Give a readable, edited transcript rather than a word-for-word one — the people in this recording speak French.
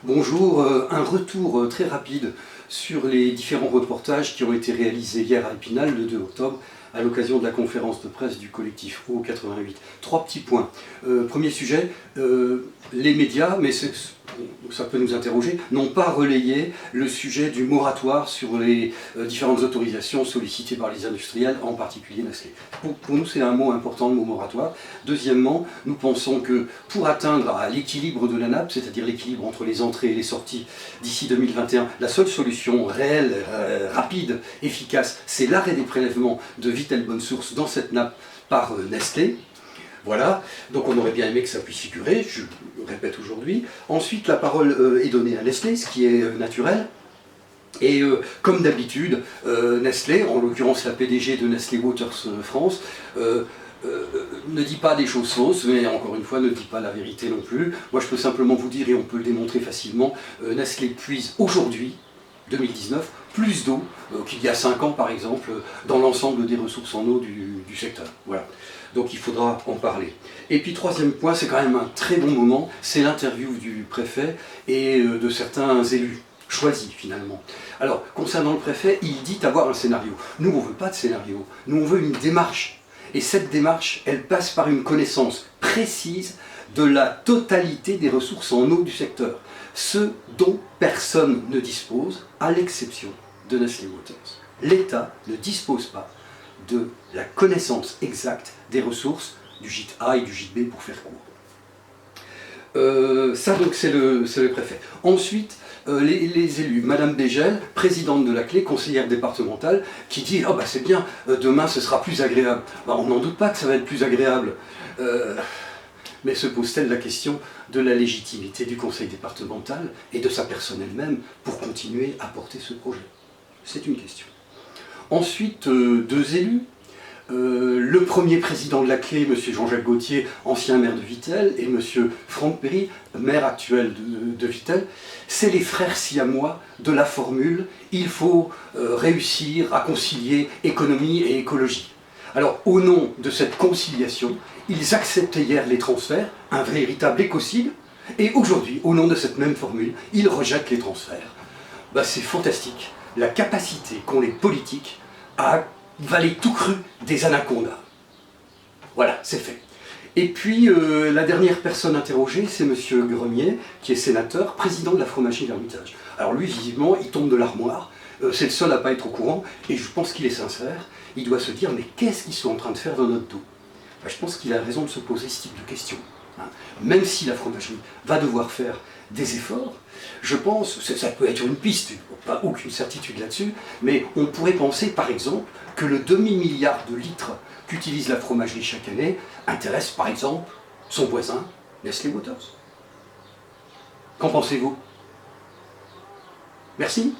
Bonjour, un retour très rapide sur les différents reportages qui ont été réalisés hier à Épinal le 2 octobre à l'occasion de la conférence de presse du collectif O88. Trois petits points. Premier sujet, les médias, mais ça peut nous interroger, n'ont pas relayé le sujet du moratoire sur les différentes autorisations sollicitées par les industriels, en particulier Nestlé. Pour nous, c'est un mot important, le mot moratoire. Deuxièmement, nous pensons que pour atteindre l'équilibre de la nappe, c'est-à-dire l'équilibre entre les entrées et les sorties d'ici 2021, la seule solution réelle, rapide, efficace, c'est l'arrêt des prélèvements de Vittel Bonne Source dans cette nappe par Nestlé. Voilà, donc on aurait bien aimé que ça puisse figurer, je le répète aujourd'hui. Ensuite, la parole est donnée à Nestlé, ce qui est naturel. Et comme d'habitude, Nestlé, en l'occurrence la PDG de Nestlé Waters France, ne dit pas des choses fausses, mais encore une fois ne dit pas la vérité non plus. Moi je peux simplement vous dire, et on peut le démontrer facilement, Nestlé puise aujourd'hui, 2019, plus d'eau qu'il y a 5 ans par exemple, dans l'ensemble des ressources en eau du secteur. Voilà. Donc il faudra en parler. Et puis troisième point, c'est quand même un très bon moment, c'est l'interview du préfet et de certains élus choisis finalement. Alors concernant le préfet, il dit avoir un scénario. Nous on ne veut pas de scénario, nous on veut une démarche. Et cette démarche, elle passe par une connaissance précise de la totalité des ressources en eau du secteur, ce dont personne ne dispose, à l'exception de Nestlé Waters. L'État ne dispose pas de la connaissance exacte des ressources du gîte A et du gîte B pour faire court. Ça donc c'est le préfet. Ensuite, les élus, Madame Bégel, présidente de la Clé, conseillère départementale, qui dit « Ah bah c'est bien, demain ce sera plus agréable ». Bah, on n'en doute pas que ça va être plus agréable. Mais se pose-t-elle la question de la légitimité du conseil départemental et de sa personne elle-même pour continuer à porter ce projet? C'est une question. Ensuite, deux élus. Le premier président de la Clé, M. Jean-Jacques Gauthier, ancien maire de Vittel, et M. Franck Perry, maire actuel de Vittel, c'est les frères siamois de la formule « il faut réussir à concilier économie et écologie ». Alors, au nom de cette conciliation, ils acceptaient hier les transferts, un véritable écocide, et aujourd'hui, au nom de cette même formule, ils rejettent les transferts. Ben, c'est fantastique, la capacité qu'ont les politiques à valer tout cru des anacondas. Voilà, c'est fait. Et puis, la dernière personne interrogée, c'est M. Grenier, qui est sénateur, président de la fromagerie L'Ermitage. Alors lui, visiblement, il tombe de l'armoire, c'est le seul à ne pas être au courant, et je pense qu'il est sincère. Il doit se dire, mais qu'est-ce qu'ils sont en train de faire dans notre dos? Ben, je pense qu'il a raison de se poser ce type de questions. Hein. Même si la fromagerie va devoir faire des efforts, je pense, ça peut être une piste, pas aucune certitude là-dessus, mais on pourrait penser par exemple que le demi-milliard de litres qu'utilise la fromagerie chaque année intéresse par exemple son voisin, Nestlé Waters. Qu'en pensez-vous? Merci.